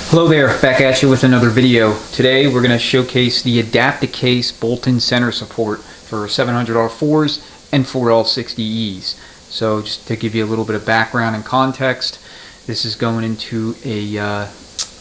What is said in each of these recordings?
Hello there, back at you with another video. Today we're going to showcase the Adapt-A-Case bolt-in center support for 700R4s and 4L60Es. So just to give you a little bit of background and context, this is going into a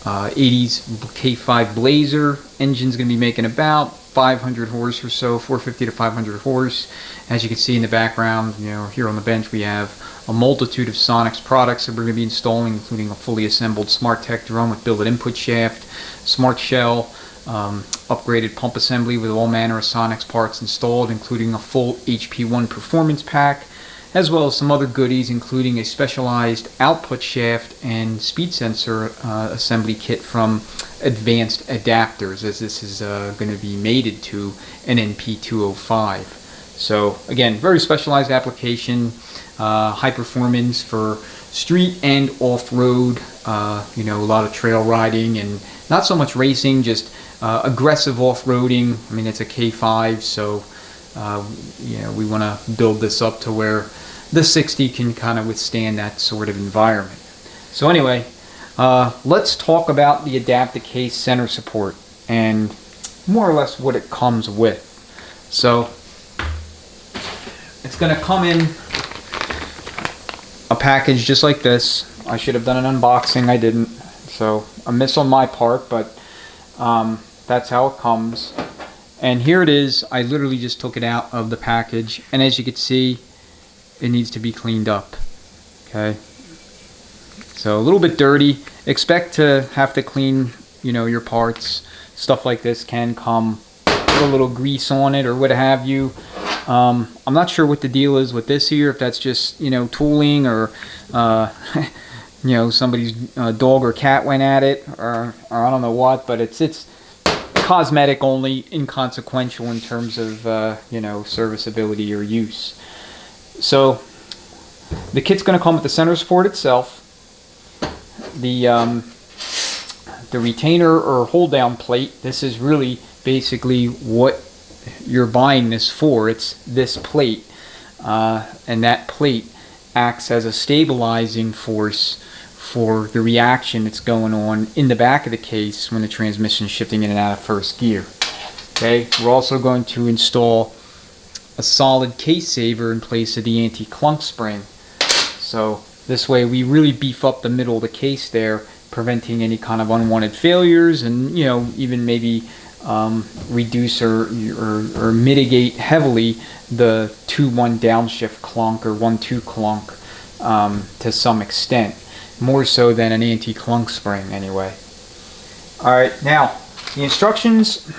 80s K5 Blazer. Engine's going to be making about 500 horse or so, 450 to 500 horse. As you can see in the background, here on the bench we have a multitude of Sonex products that we're going to be installing, including a fully assembled SmartTech drum with billet input shaft, smart shell, upgraded pump assembly with all manner of Sonex parts installed, including a full HP1 performance pack, as well as some other goodies, including a specialized output shaft and speed sensor assembly kit from Advanced Adapters, as this is going to be mated to an NP205. So again, very specialized application, high performance for street and off-road, a lot of trail riding and not so much racing, just aggressive off-roading. I mean, it's a K5, so we want to build this up to where the 60 can kind of withstand that sort of environment. So anyway, let's talk about the Adapt-A-Case center support and more or less what it comes with. So it's going to come in a package just like this. I should have done an unboxing, I didn't, so a miss on my part, but that's how it comes. And here it is. I literally just took it out of the package, and as you can see, it needs to be cleaned up. Okay, so a little bit dirty. Expect to have to clean your parts. Stuff like this can come with a little grease on it or what have you. I'm not sure what the deal is with this here, if that's just tooling or somebody's dog or cat went at it, or I don't know what, but it's cosmetic only, inconsequential in terms of serviceability or use. So the kit's going to come with the center support itself, the retainer or hold down plate. This is really basically what you're buying this for. It's this plate, and that plate acts as a stabilizing force for the reaction that's going on in the back of the case when the transmission is shifting in and out of first gear. Okay, we're also going to install a solid case saver in place of the anti-clunk spring. So this way we really beef up the middle of the case there, preventing any kind of unwanted failures, and even maybe reduce or mitigate heavily the 2-1 downshift clunk or 1-2 clunk to some extent, more so than an anti-clunk spring anyway. Alright, now the instructions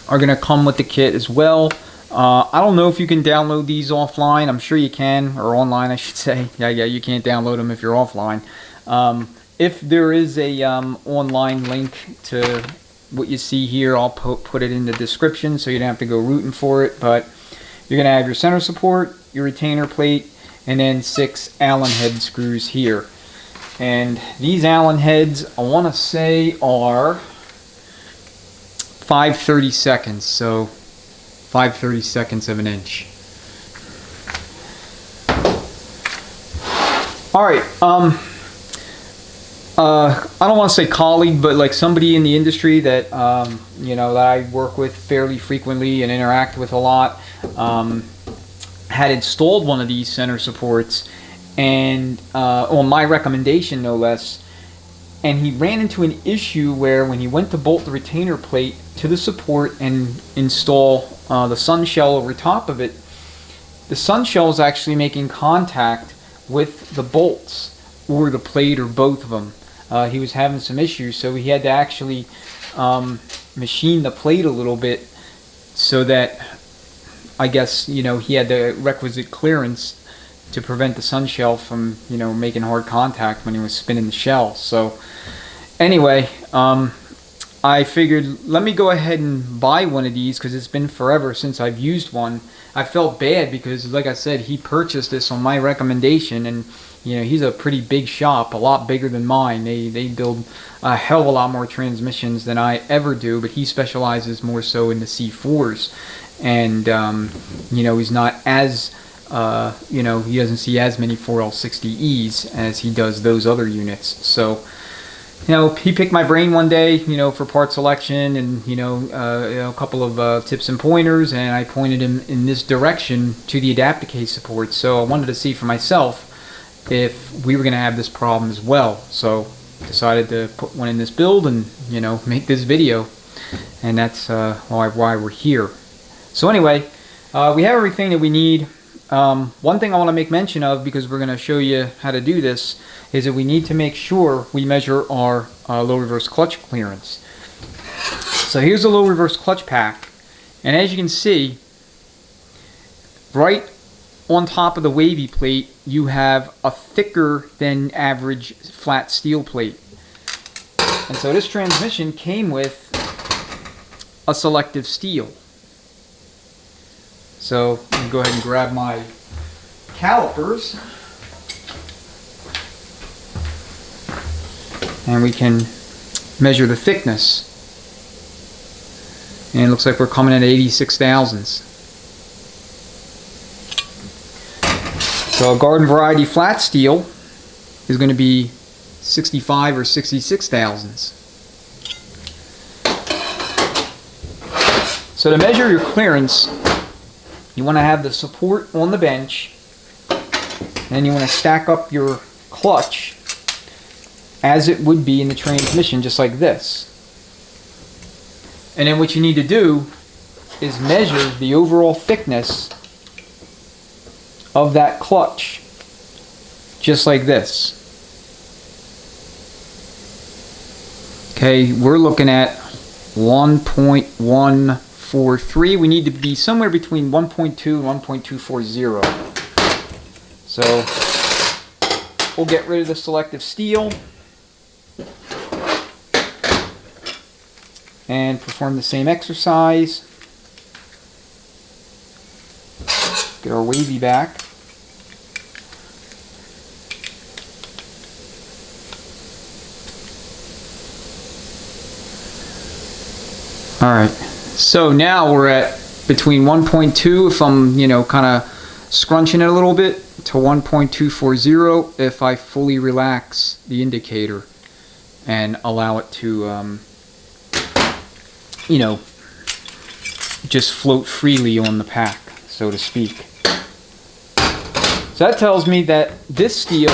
are going to come with the kit as well. I don't know if you can download these offline. I'm sure you can, or online I should say. Yeah, you can't download them if you're offline. If there is a online link to what you see here, I'll put it in the description so you don't have to go rooting for it. But you're going to have your center support, your retainer plate, and then 6 Allen head screws here. And these Allen heads, I want to say, are 5/32, so 5/32 of an inch. Alright, I don't want to say colleague, but like somebody in the industry that that I work with fairly frequently and interact with a lot, had installed one of these center supports, and on my recommendation no less, and he ran into an issue where when he went to bolt the retainer plate to the support and install the sun shell over top of it, the sun shell is actually making contact with the bolts or the plate or both of them. He was having some issues, so he had to actually machine the plate a little bit so that, I guess, he had the requisite clearance to prevent the sun shell from, making hard contact when he was spinning the shell. So anyway, I figured, let me go ahead and buy one of these because it's been forever since I've used one. I felt bad because, like I said, he purchased this on my recommendation, and he's a pretty big shop, a lot bigger than mine. They build a hell of a lot more transmissions than I ever do, but he specializes more so in the C4s, and he's not as he doesn't see as many 4L60Es as he does those other units. So he picked my brain one day, for part selection and, a couple of tips and pointers, and I pointed him in this direction to the adapter-case support. So I wanted to see for myself if we were going to have this problem as well. So decided to put one in this build and, make this video. And that's why we're here. So anyway, we have everything that we need. One thing I want to make mention of, because we're going to show you how to do this, is that we need to make sure we measure our low reverse clutch clearance. So here's the low reverse clutch pack, and as you can see, right on top of the wavy plate you have a thicker than average flat steel plate. And so this transmission came with a selective steel. So I'm going to go ahead and grab my calipers, and we can measure the thickness. And it looks like we're coming in at 86 thousandths. So a garden variety flat steel is going to be 65 or 66 thousandths. So to measure your clearance, you want to have the support on the bench, and you want to stack up your clutch as it would be in the transmission, just like this. And then what you need to do is measure the overall thickness of that clutch, just like this. Okay, we're looking at 1.143. We need to be somewhere between 1.2 and 1.240. So we'll get rid of the selective steel and perform the same exercise. Get our wavy back. Alright, so now we're at between 1.2 if I'm, kind of scrunching it a little bit, to 1.240 if I fully relax the indicator and allow it to, just float freely on the pack, so to speak. So that tells me that this steel,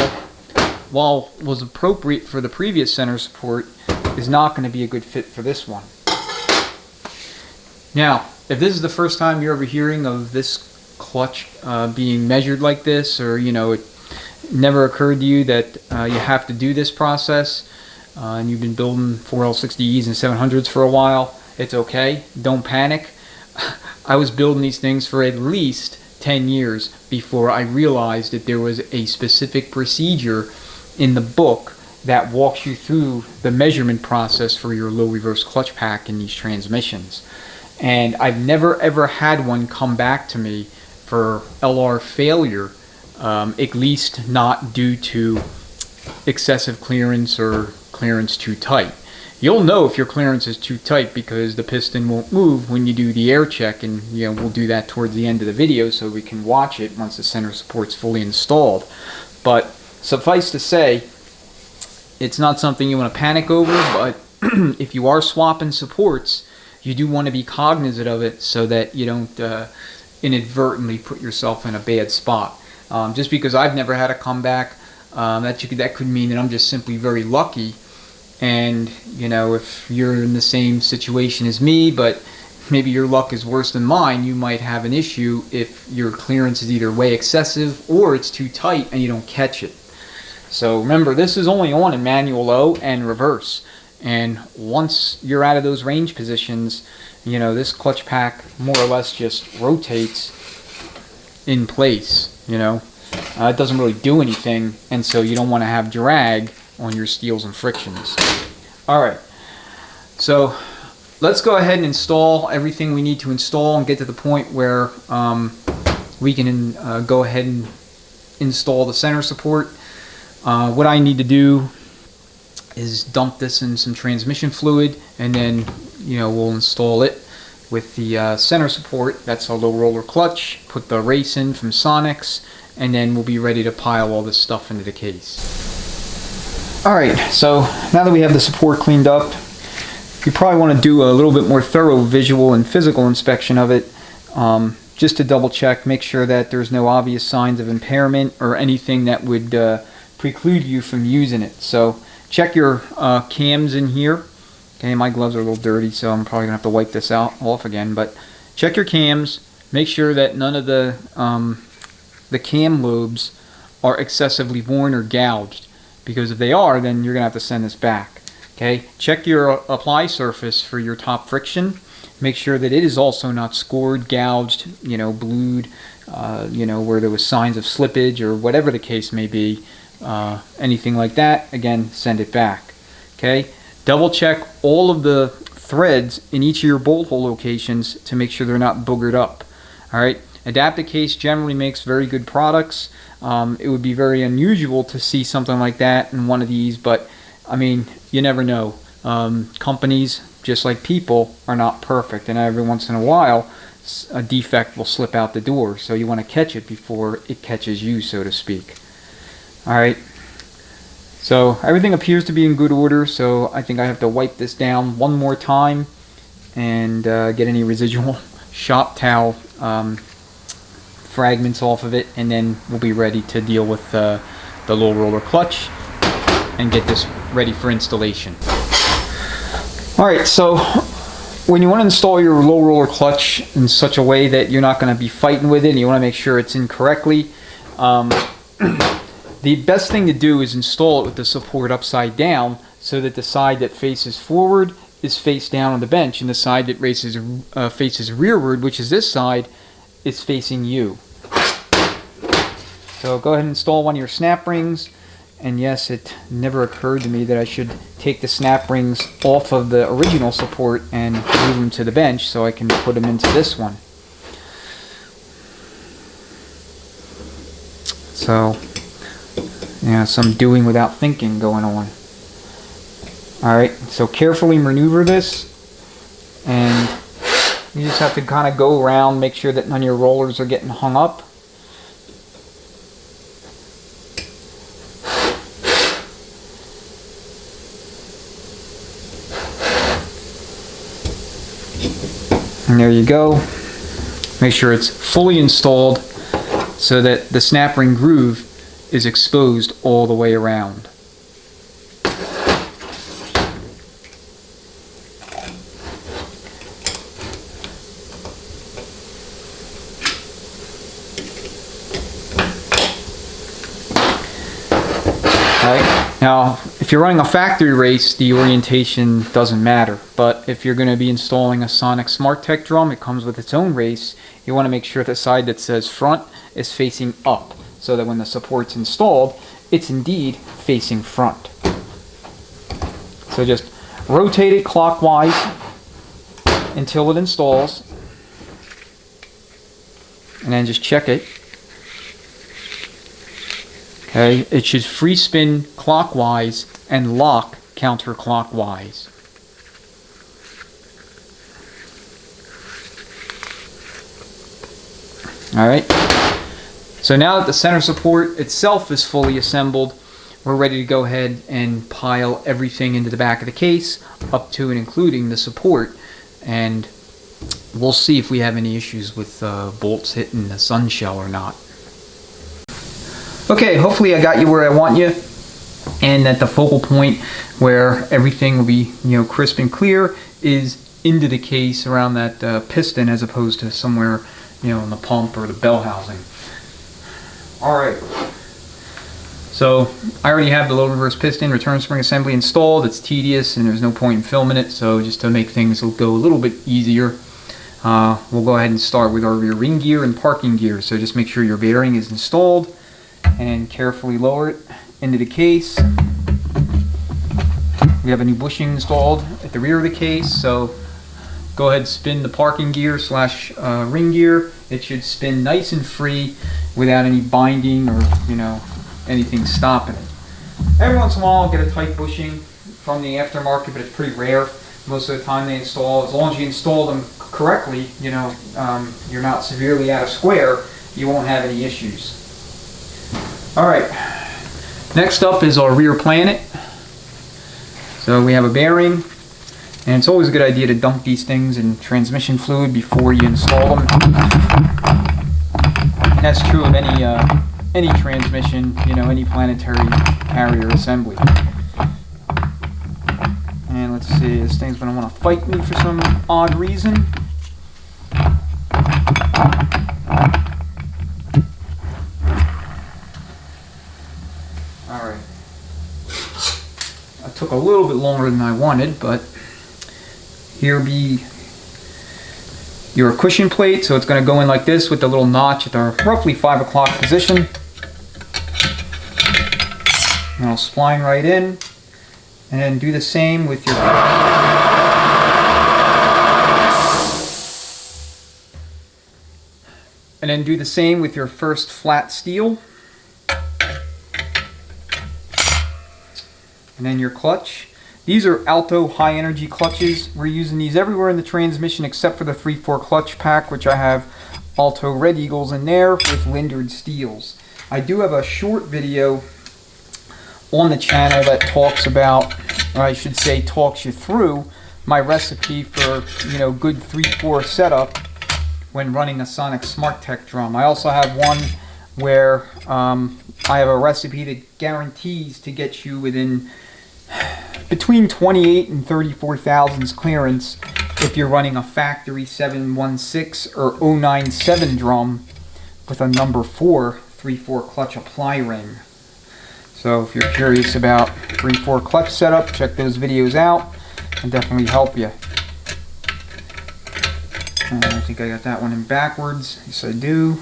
while was appropriate for the previous center support, is not going to be a good fit for this one. Now, if this is the first time you're ever hearing of this clutch being measured like this, or it never occurred to you that you have to do this process, and you've been building 4L60Es and 700s for a while, it's okay. Don't panic. I was building these things for at least 10 years before I realized that there was a specific procedure in the book that walks you through the measurement process for your low reverse clutch pack in these transmissions. And I've never ever had one come back to me for LR failure, at least not due to excessive clearance or clearance too tight. You'll know if your clearance is too tight because the piston won't move when you do the air check, and we'll do that towards the end of the video so we can watch it once the center support's fully installed. But suffice to say, it's not something you want to panic over, but if you are swapping supports, you do want to be cognizant of it so that you don't inadvertently put yourself in a bad spot. Just because I've never had a comeback, that could mean that I'm just simply very lucky. And if you're in the same situation as me, but maybe your luck is worse than mine, you might have an issue if your clearance is either way excessive or it's too tight and you don't catch it. So remember, this is only on in manual low and reverse. And once you're out of those range positions, this clutch pack more or less just rotates in place, it doesn't really do anything, and so you don't want to have drag on your steels and frictions. Alright, so let's go ahead and install everything we need to install and get to the point where we can go ahead and install the center support. What I need to do is dump this in some transmission fluid, and then we'll install it with the center support. That's a low roller clutch, put the race in from Sonics, and then we'll be ready to pile all this stuff into the case. Alright, so now that we have the support cleaned up, you probably want to do a little bit more thorough visual and physical inspection of it, just to double check, make sure that there's no obvious signs of impairment or anything that would preclude you from using it. So check your cams in here. Okay, my gloves are a little dirty, so I'm probably going to have to wipe this off again, but check your cams, make sure that none of the cam lobes are excessively worn or gouged. Because if they are, then you're going to have to send this back. Okay, check your apply surface for your top friction. Make sure that it is also not scored, gouged, blued, where there was signs of slippage or whatever the case may be. Anything like that, again, send it back. Okay, double check all of the threads in each of your bolt hole locations to make sure they're not boogered up. All right, Adaptacase generally makes very good products. It would be very unusual to see something like that in one of these, but I mean, you never know. Companies, just like people, are not perfect, and every once in a while a defect will slip out the door, so you want to catch it before it catches you, so to speak. Alright, so everything appears to be in good order, so I think I have to wipe this down one more time and get any residual shop towel fragments off of it, and then we'll be ready to deal with the low roller clutch and get this ready for installation. Alright, so when you want to install your low roller clutch in such a way that you're not going to be fighting with it and you want to make sure it's in correctly, the best thing to do is install it with the support upside down so that the side that faces forward is face down on the bench and the side that faces rearward, which is this side, is facing you. So go ahead and install one of your snap rings, and yes, it never occurred to me that I should take the snap rings off of the original support and move them to the bench so I can put them into this one. So yeah, some doing without thinking going on. Alright, so carefully maneuver this, and you just have to kind of go around, make sure that none of your rollers are getting hung up. And there you go. Make sure it's fully installed so that the snap ring groove is exposed all the way around. Now, if you're running a factory race, the orientation doesn't matter. But if you're going to be installing a Sonic Smart Tech drum, it comes with its own race. You want to make sure the side that says front is facing up, so that when the support's installed, it's indeed facing front. So just rotate it clockwise until it installs, and then just check it. Okay, it should free spin clockwise and lock counterclockwise. Alright, so now that the center support itself is fully assembled, we're ready to go ahead and pile everything into the back of the case, up to and including the support, and we'll see if we have any issues with bolts hitting the sun shell or not. Okay, hopefully I got you where I want you, and at the focal point where everything will be, crisp and clear is into the case around that piston, as opposed to somewhere, in the pump or the bell housing. Alright, so I already have the load reverse piston return spring assembly installed. It's tedious and there's no point in filming it, so just to make things go a little bit easier, we'll go ahead and start with our rear ring gear and parking gear. So just make sure your bearing is installed and carefully lower it into the case. We have a new bushing installed at the rear of the case, so go ahead and spin the parking gear slash ring gear. It should spin nice and free without any binding or anything stopping it. Every once in a while I'll get a tight bushing from the aftermarket, but it's pretty rare. Most of the time they install, as long as you install them correctly, you're not severely out of square, you won't have any issues. Alright, next up is our rear planet. So we have a bearing, and it's always a good idea to dump these things in transmission fluid before you install them. And that's true of any transmission, you know, any planetary carrier assembly. And let's see, this thing's going to want to fight me for some odd reason. Alright. It took a little bit longer than I wanted, but here be your cushion plate. So it's going to go in like this with the little notch at the roughly 5 o'clock position. And I'll spline right in. And then do the same with your... And then do the same with your first flat steel. And then your clutch. These are Alto high energy clutches. We're using these everywhere in the transmission except for the 3/4 clutch pack, which I have Alto Red Eagles in there with Lindard steels. I do have a short video on the channel that talks about, or I should say talks you through my recipe for, you know, good 3/4 setup when running a Sonic Smart Tech drum. I also have one where I have a recipe that guarantees to get you within between 28 and 34 thousandths clearance if you're running a factory 716 or 097 drum with a number 4 3/4 clutch apply ring. So if you're curious about 3/4 clutch setup, check those videos out. It'll definitely help you. I think I got that one in backwards. Yes, I do.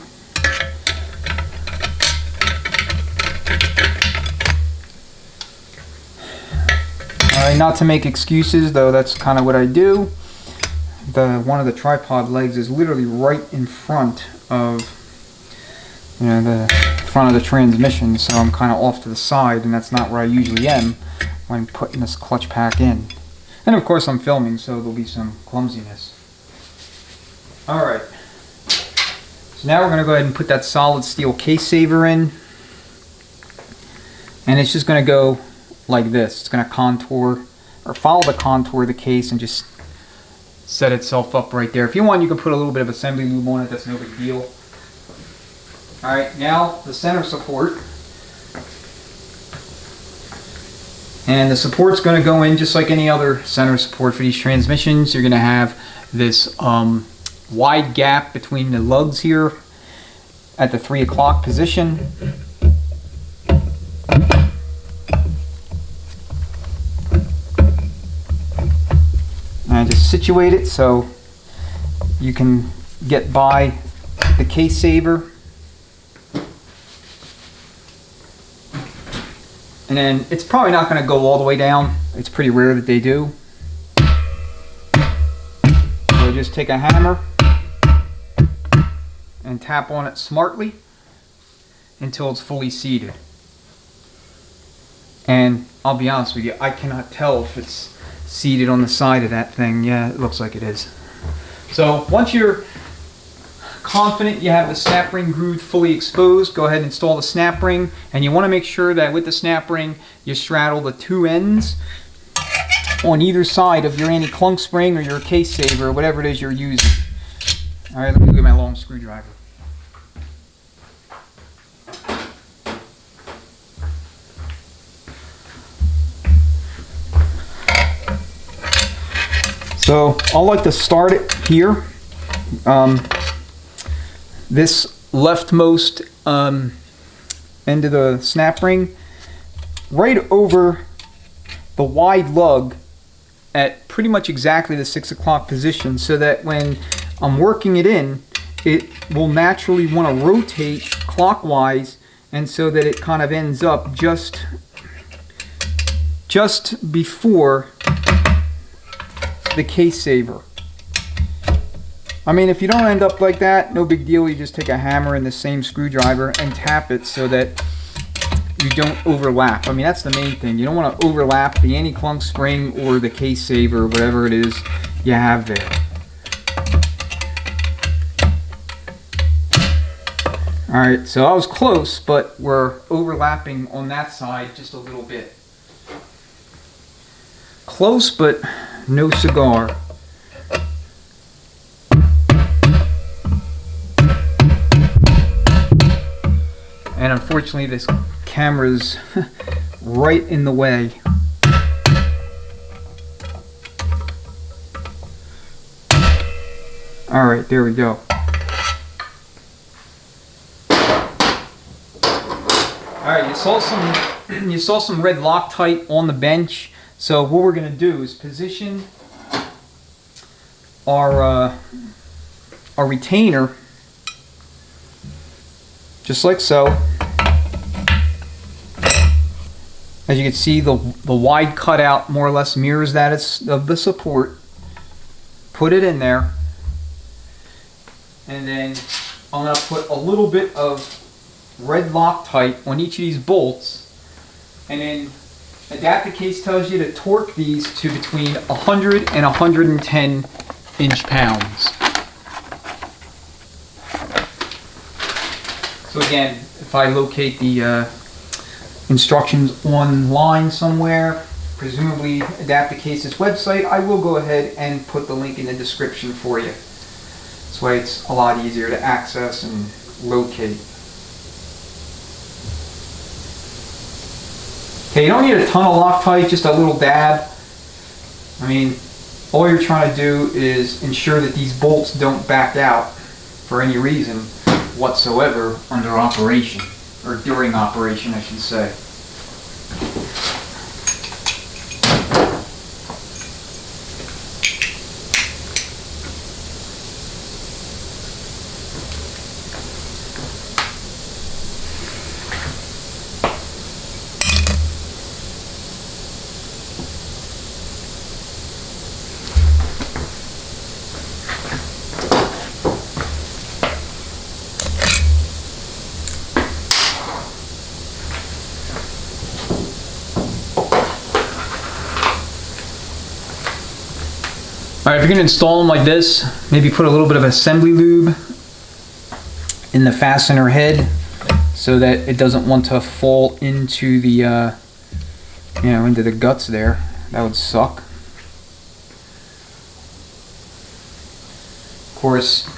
Alright, not to make excuses, though that's kind of what I do. One of the tripod legs is literally right in front of, you know, the front of the transmission, so I'm kind of off to the side, and that's not where I usually am when putting this clutch pack in. And of course I'm filming, so there'll be some clumsiness. Alright, so now we're going to go ahead and put that solid steel case saver in, and it's just going to go like this. It's going to contour, or follow the contour of the case and just set itself up right there. If you want, you can put a little bit of assembly lube on it, that's no big deal. Alright, now the center support. And the support's going to go in just like any other center support for these transmissions. You're going to have this wide gap between the lugs here at the 3 o'clock position. And I just situate it so you can get by the case saver. And then it's probably not going to go all the way down. It's pretty rare that they do. So just take a hammer and tap on it smartly until it's fully seated. And I'll be honest with you, I cannot tell if it's seated on the side of that thing. Yeah, it looks like it is. So once you're confident you have the snap ring grooved fully exposed, go ahead and install the snap ring. And you want to make sure that with the snap ring you straddle the two ends on either side of your anti-clunk spring or your case saver or whatever it is you're using. Alright, let me get my long screwdriver. So I'll like to start it here. This leftmost end of the snap ring, right over the wide lug at pretty much exactly the 6 o'clock position, so that when I'm working it in, it will naturally want to rotate clockwise, and so that it kind of ends up just before the case saver. I mean, if you don't end up like that, no big deal. You just take a hammer and the same screwdriver and tap it so that you don't overlap. I mean, that's the main thing. You don't want to overlap the anti-clunk spring or the case saver, whatever it is you have there. Alright, so I was close, but we're overlapping on that side just a little bit. close, but no cigar. And unfortunately, this camera's right in the way. All right, there we go. All right, you saw some red Loctite on the bench. So what we're gonna do is position our retainer just like so. As you can see, the wide cutout more or less mirrors that of the support. Put it in there, and then I'm gonna put a little bit of red Loctite on each of these bolts, and then Adapt Case tells you to torque these to between 100 and 110 inch-pounds. So again, if I locate the instructions online somewhere, presumably Adapt Case's website, I will go ahead and put the link in the description for you. This way it's a lot easier to access and locate. Okay, you don't need a ton of Loctite, just a little dab. I mean, all you're trying to do is ensure that these bolts don't back out for any reason whatsoever under operation, or during operation, I should say. Alright, if you're going to install them like this, maybe put a little bit of assembly lube in the fastener head so that it doesn't want to fall into the, into the guts there. That would suck. Of course,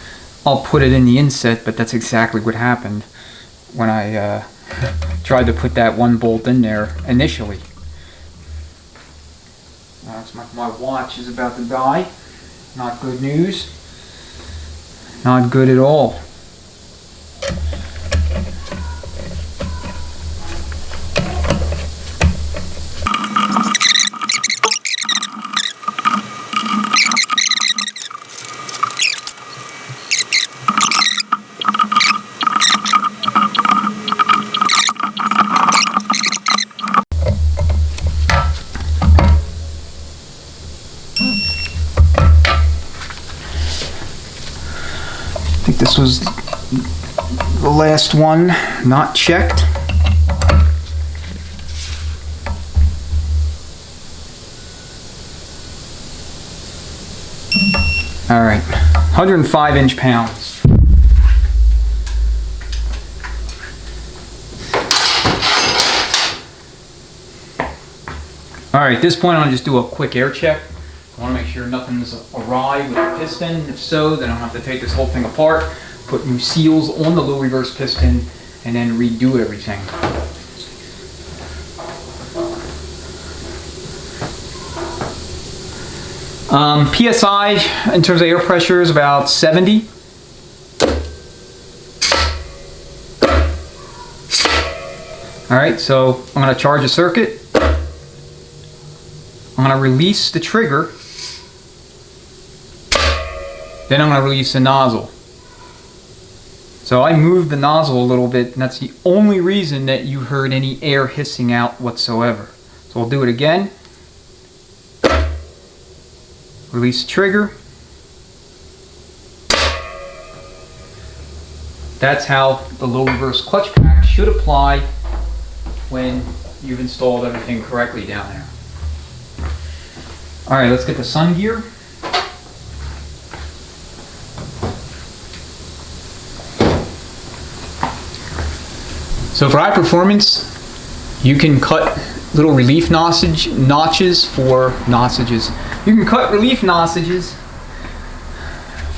I'll put it in the inset, but that's exactly what happened when I tried to put that one bolt in there initially. My watch is about to die. Not good news. Not good at all. I think this was the last one not checked. All right, 105 inch-pounds. All right, at this point, I'm gonna just do a quick air check. I want to make sure nothing's awry with the piston. If so, then I'll have to take this whole thing apart, put new seals on the low reverse piston, and then redo everything. PSI in terms of air pressure is about 70. All right, so I'm going to charge a circuit. I'm going to release the trigger. Then I'm going to release the nozzle. So I moved the nozzle a little bit, and that's the only reason that you heard any air hissing out whatsoever. So we'll do it again. Release the trigger. That's how the low reverse clutch pack should apply when you've installed everything correctly down there. All right, let's get the sun gear. So for high performance, you can cut little relief notches for nosages. You can cut relief nosages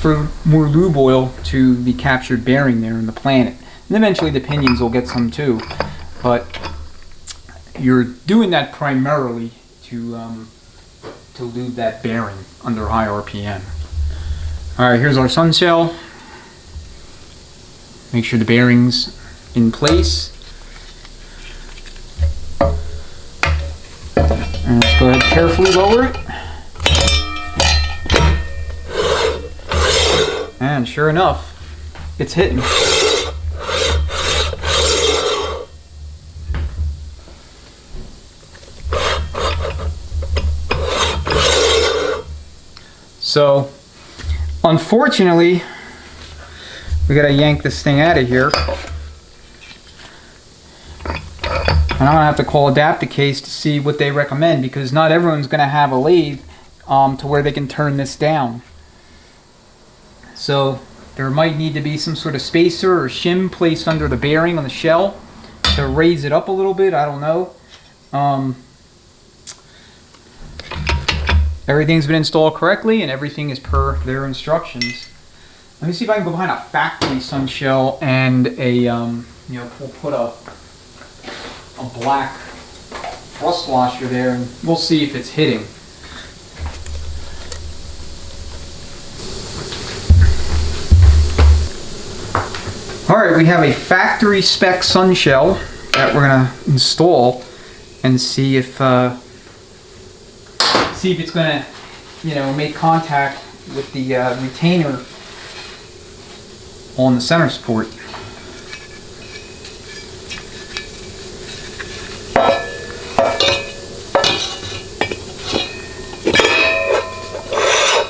for more lube oil to the captured bearing there in the planet. And eventually the pinions will get some too. But you're doing that primarily to lube that bearing under high RPM. Alright, here's our sun shell. Make sure the bearing's in place. And let's go ahead and carefully lower it. And sure enough, it's hitting. So, unfortunately, we gotta yank this thing out of here. And I'm gonna have to call Adaptacase to see what they recommend, because not everyone's gonna have a lathe to where they can turn this down. So there might need to be some sort of spacer or shim placed under the bearing on the shell to raise it up a little bit. I don't know. Everything's been installed correctly and everything is per their instructions. Let me see if I can go behind a factory sun shell and we'll put a black rust washer there and we'll see if it's hitting. Alright, we have a factory spec sun shell that we're going to install and see if it's going to make contact with the retainer on the center support.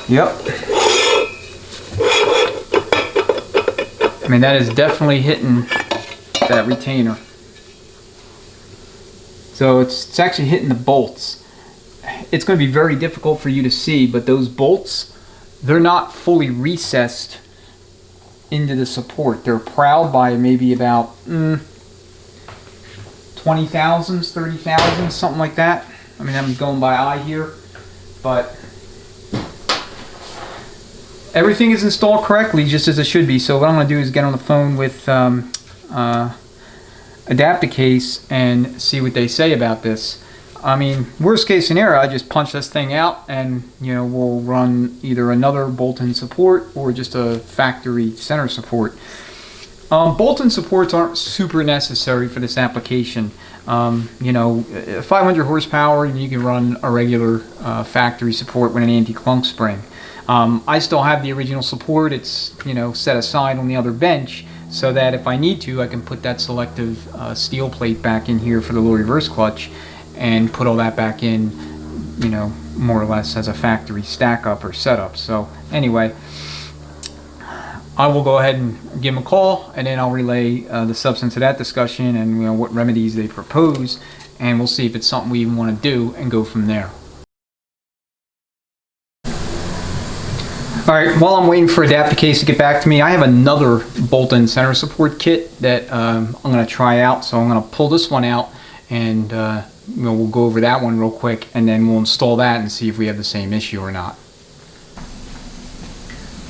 Yep. I mean, that is definitely hitting that retainer. So it's actually hitting the bolts. It's going to be very difficult for you to see, but those bolts, they're not fully recessed into the support. They're proud by maybe about 20 thousandths, 30 thousandths, something like that. I mean, I'm going by eye here, but everything is installed correctly, just as it should be. So what I'm going to do is get on the phone with Adaptacase and see what they say about this. I mean, worst case scenario, I just punch this thing out and we'll run either another bolt-in support or just a factory center support. Bolt-in supports aren't super necessary for this application. 500 horsepower and you can run a regular factory support with an anti-clunk spring. I still have the original support. It's set aside on the other bench so that if I need to, I can put that selective steel plate back in here for the low reverse clutch and put all that back in, more or less as a factory stack up or setup. So anyway, I will go ahead and give them a call, and then I'll relay the substance of that discussion and what remedies they propose, and we'll see if it's something we even want to do and go from there. Alright, while I'm waiting for Adaptacase to get back to me, I have another bolt-in center support kit that I'm going to try out. So I'm going to pull this one out and we'll go over that one real quick, and then we'll install that and see if we have the same issue or not.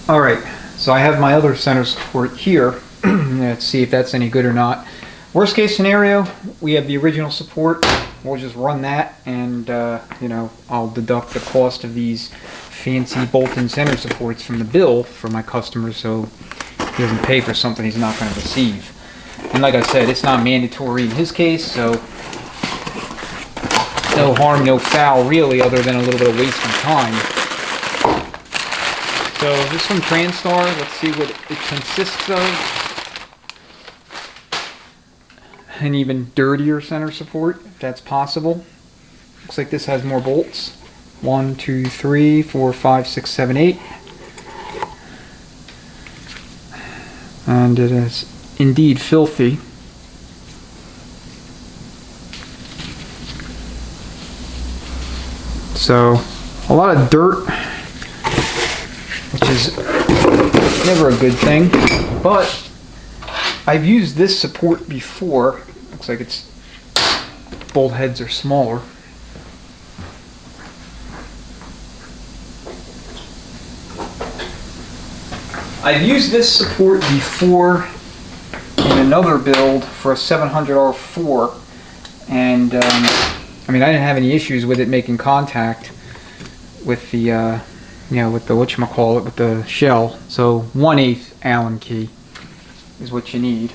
Alright, so I have my other center support here. Let's see if that's any good or not. Worst case scenario, we have the original support. We'll just run that, and I'll deduct the cost of these fancy bolt-in center supports from the bill for my customer, so he doesn't pay for something he's not going to receive. And like I said, it's not mandatory in his case, so no harm, no foul really, other than a little bit of waste of time. So this from Transtar, let's see what it consists of. An even dirtier center support, if that's possible. Looks like this has more bolts. 1, 2, 3, 4, 5, 6, 7, 8. And it is indeed filthy. So, a lot of dirt, which is never a good thing, but I've used this support before. Looks like it's bolt heads are smaller. I've used this support before in another build for a 700R4, and I mean, I didn't have any issues with it making contact with the you know, with the whatchamacallit, with the shell. So 1/8 Allen key is what you need.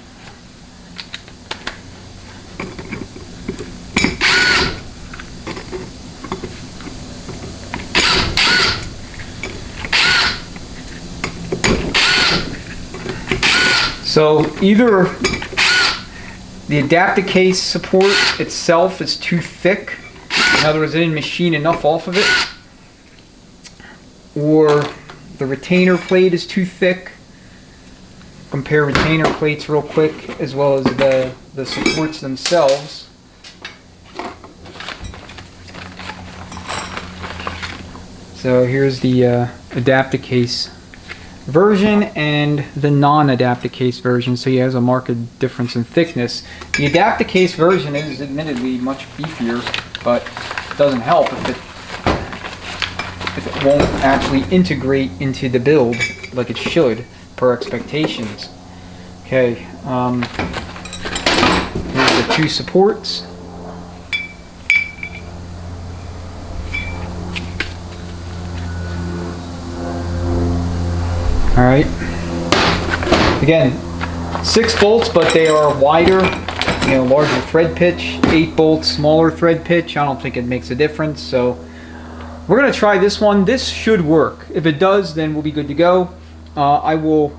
So either the adapter case support itself is too thick, in other words, I didn't machine enough off of it, or the retainer plate is too thick. Compare retainer plates real quick, as well as the supports themselves. So here's the adapter case version and the non-adapter case version, so he has a marked difference in thickness. The adapter case version is admittedly much beefier, but it doesn't help if it won't actually integrate into the build like it should per expectations. Okay, here's the two supports. Alright, again, 6 bolts, but they are wider, you know, larger thread pitch. 8 bolts, smaller thread pitch. I don't think it makes a difference, so we're going to try this one. This should work. If it does, then we'll be good to go. I will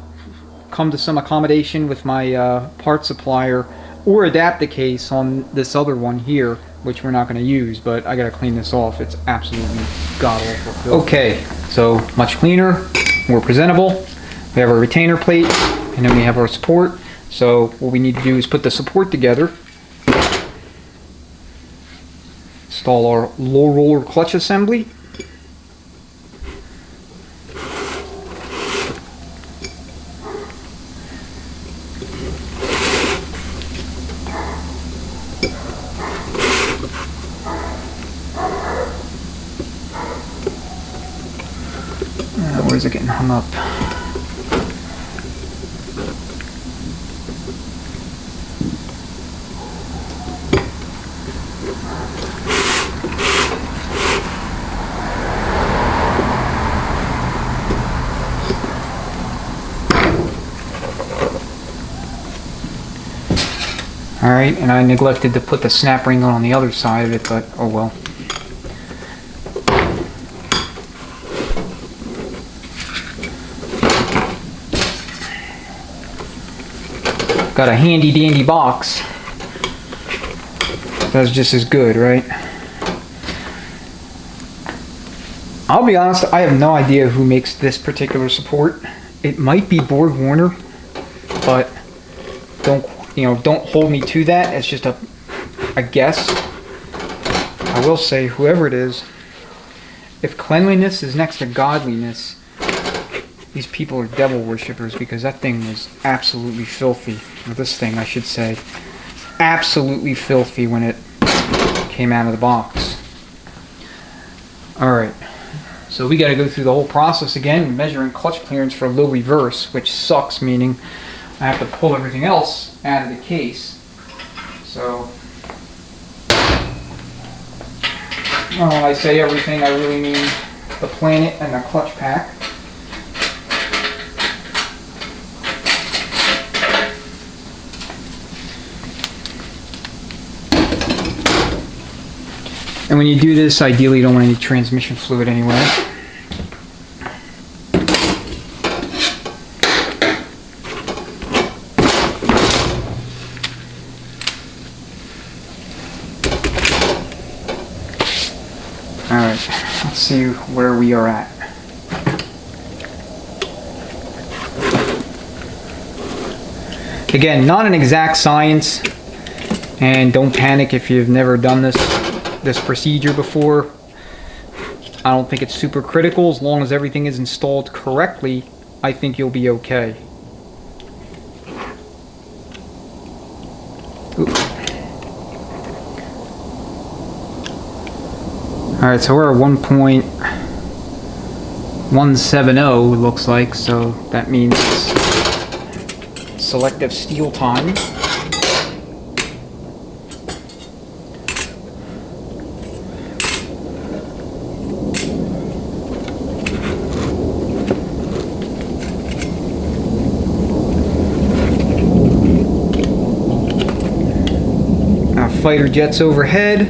come to some accommodation with my part supplier or adapter case on this other one here, which we're not going to use, but I got to clean this off. It's absolutely god-awful. Okay, so much cleaner, more presentable. We have our retainer plate, and then we have our support. So what we need to do is put the support together, install our low roller clutch assembly, where's it getting hung up? Alright, and I neglected to put the snap ring on the other side of it, but oh well. Got a handy dandy box. That's just as good, right? I'll be honest, I have no idea who makes this particular support. It might be Borg Warner, but don't hold me to that. It's just a guess. I will say, whoever it is, if cleanliness is next to godliness, these people are devil worshippers, because that thing was absolutely filthy. Or this thing, I should say. Absolutely filthy when it came out of the box. Alright, so we got to go through the whole process again, measuring clutch clearance for low reverse, which sucks, meaning I have to pull everything else out of the case. So, when I say everything, I really mean the planet and the clutch pack. And when you do this, ideally you don't want any transmission fluid anyway. Alright, let's see where we are at. Again, not an exact science, and don't panic if you've never done this procedure before. I don't think it's super critical. As long as everything is installed correctly, I think you'll be okay. Ooh. Alright, so we're at 1.170 it looks like, so that means selective steel time. Fighter jets overhead.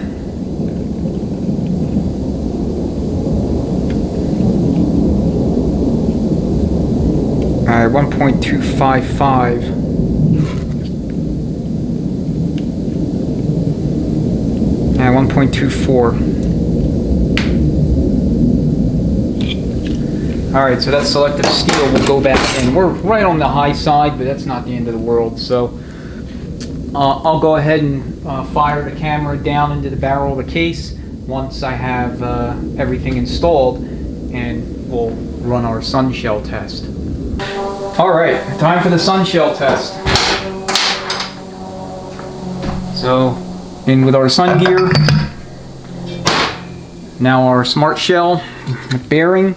Alright, 1.255. And 1.24. Alright, so that selective steel will go back in. We're right on the high side, but that's not the end of the world. So I'll go ahead and fire the camera down into the barrel of the case once I have everything installed, and we'll run our sun shell test. Alright, time for the sun shell test. So, in with our sun gear. Now our smart shell bearing.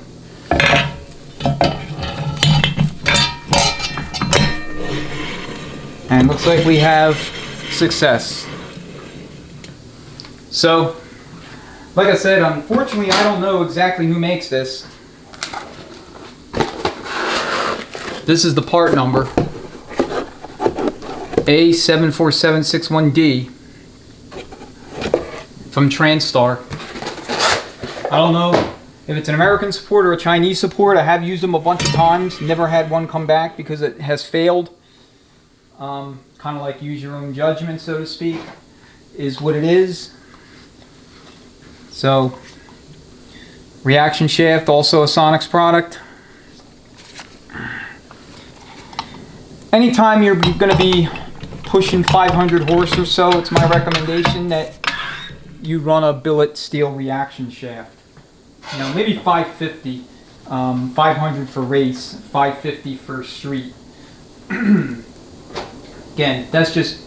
And looks like we have success. So, like I said, unfortunately I don't know exactly who makes this. This is the part number, A74761D from Transtar. I don't know if it's an American support or a Chinese support. I have used them a bunch of times, never had one come back because it has failed. Kind of like use your own judgment, so to speak, is what it is. So, reaction shaft, also a Sonics product. Anytime you're going to be pushing 500 horse or so, it's my recommendation that you run a billet steel reaction shaft. You know, maybe 550, 500 for race, 550 for street. Again, that's just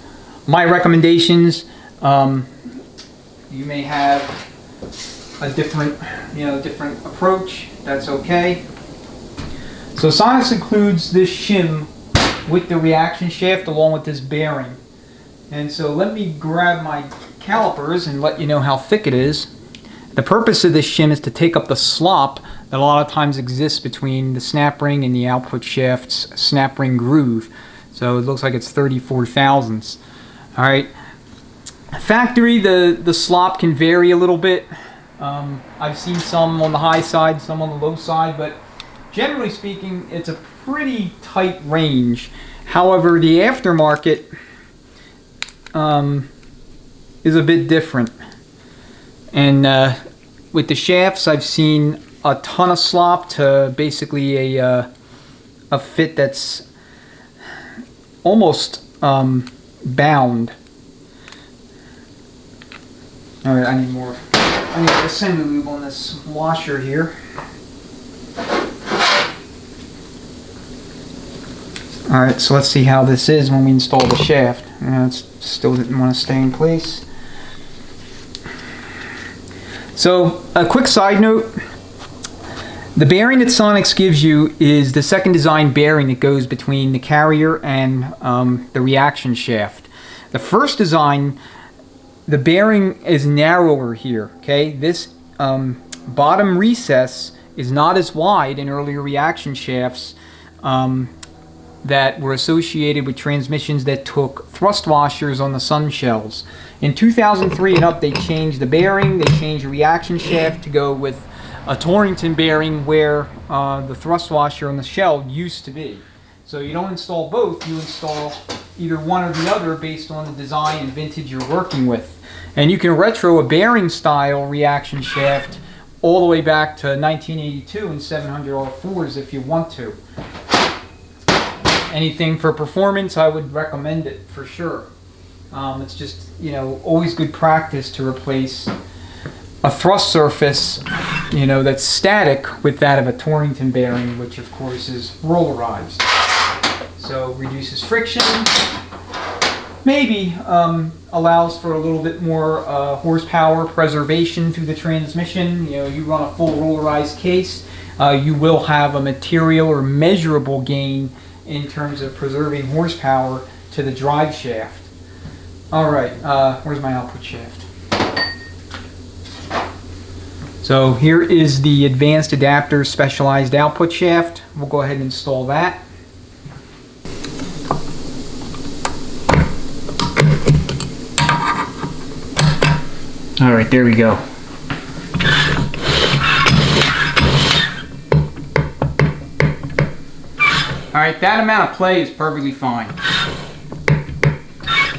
my recommendations. You may have a different, different approach. That's okay. So Sonics includes this shim with the reaction shaft along with this bearing. And so let me grab my calipers and let you know how thick it is. The purpose of this shim is to take up the slop that a lot of times exists between the snap ring and the output shaft's snap ring groove. So it looks like it's 34 thousandths. Alright. Factory, the slop can vary a little bit. I've seen some on the high side, some on the low side, but generally speaking, it's a pretty tight range. However, the aftermarket is a bit different. And with the shafts, I've seen a ton of slop to basically a fit that's almost bound. Alright, I need more. I need assembly lube on this washer here. Alright, so let's see how this is when we install the shaft. It still didn't want to stay in place. So, a quick side note. The bearing that Sonics gives you is the second design bearing that goes between the carrier and the reaction shaft. The first design, the bearing is narrower here, okay? This bottom recess is not as wide in earlier reaction shafts that were associated with transmissions that took thrust washers on the sun shells. In 2003 and up, they changed the bearing, they changed the reaction shaft to go with a Torrington bearing where the thrust washer on the shell used to be. So you don't install both, you install either one or the other based on the design and vintage you're working with. And you can retro a bearing style reaction shaft all the way back to 1982 and 700 R4s if you want to. Anything for performance, I would recommend it for sure. It's just, always good practice to replace a thrust surface, that's static with that of a Torrington bearing, which of course is rollerized. So reduces friction, maybe allows for a little bit more horsepower preservation through the transmission. You know, you run a full rollerized case, you will have a material or measurable gain in terms of preserving horsepower to the drive shaft. All right, where's my output shaft? So here is the Advanced Adapter Specialized Output Shaft. We'll go ahead and install that. All right, there we go. All right, that amount of play is perfectly fine.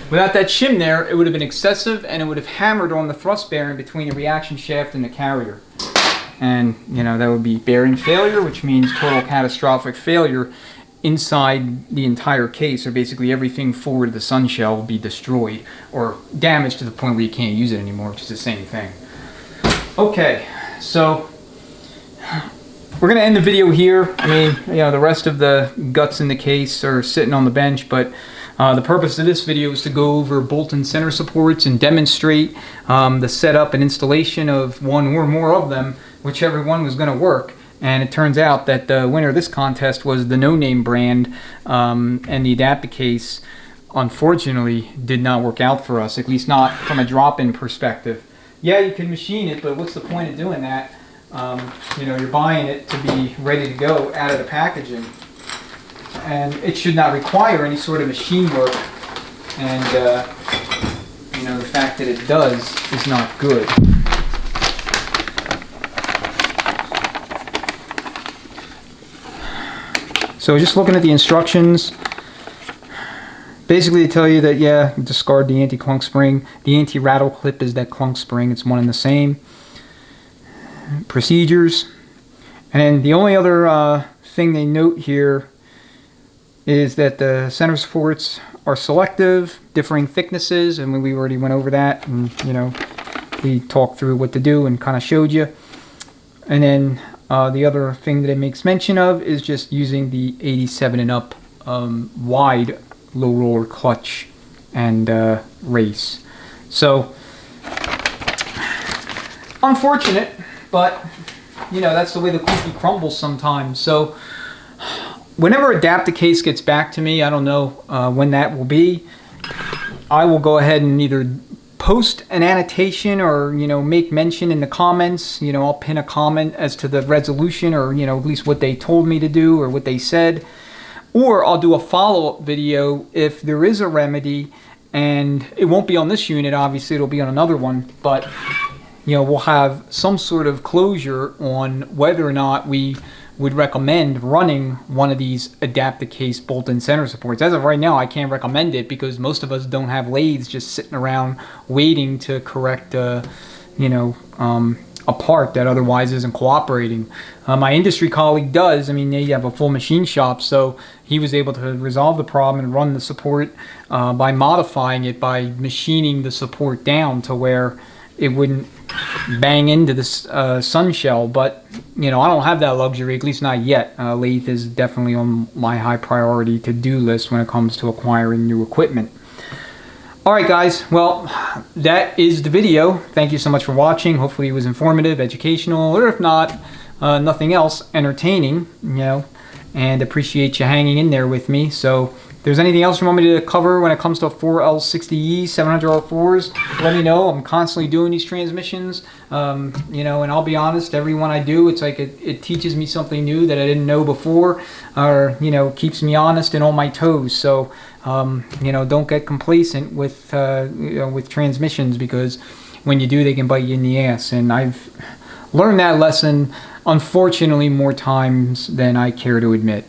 Without that shim there, it would have been excessive and it would have hammered on the thrust bearing between the reaction shaft and the carrier. And, you know, that would be bearing failure, which means total catastrophic failure inside the entire case, or basically everything forward of the sun shell will be destroyed or damaged to the point where you can't use it anymore, which is the same thing. Okay, so we're going to end the video here. I mean, you know, the rest of the guts in the case are sitting on the bench, but the purpose of this video is to go over bolt-in center supports and demonstrate the setup and installation of one or more of them, whichever one was going to work. And it turns out that the winner of this contest was the No Name brand, and the Adaptacase unfortunately did not work out for us, at least not from a drop-in perspective. Yeah, you can machine it, but what's the point of doing that? You know, you're buying it to be ready to go out of the packaging, and it should not require any sort of machine work, and you know, the fact that it does is not good. So just looking at the instructions, basically they tell you that, yeah, discard the anti-clunk spring. The anti-rattle clip is that clunk spring. It's one and the same. Procedures. And then the only other thing they note here is that the center supports are selective, differing thicknesses, and we already went over that, and you know, we talked through what to do and kind of showed you. And then the other thing that it makes mention of is just using the 87 and up wide low roller clutch and race. So unfortunate, but you know, that's the way the cookie crumbles sometimes. So whenever Adaptacase gets back to me, I don't know when that will be, I will go ahead and either post an annotation or, you know, make mention in the comments. You know, I'll pin a comment as to the resolution, or, you know, at least what they told me to do or what they said. Or I'll do a follow-up video if there is a remedy, and it won't be on this unit, obviously it'll be on another one, but you know, we'll have some sort of closure on whether or not we would recommend running one of these Adaptacase bolt-in center supports. As of right now, I can't recommend it because most of us don't have lathes just sitting around waiting to correct you know, a part that otherwise isn't cooperating. My industry colleague does. I mean, they have a full machine shop, so he was able to resolve the problem and run the support by modifying it, by machining the support down to where it wouldn't bang into this sun shell. But you know, I don't have that luxury, at least not yet. Lathe is definitely on my high priority to-do list when it comes to acquiring new equipment. Alright guys, well, that is the video. Thank you so much for watching. Hopefully it was informative, educational, or if not, nothing else, entertaining, you know, and appreciate you hanging in there with me. So if there's anything else you want me to cover when it comes to 4L60E, 700R4s, let me know. I'm constantly doing these transmissions, you know, and I'll be honest, every one I do, it's like it teaches me something new that I didn't know before, or, you know, keeps me honest and on my toes. So, you know, don't get complacent with, you know, with transmissions, because when you do, they can bite you in the ass. And I've learned that lesson, unfortunately, more times than I care to admit.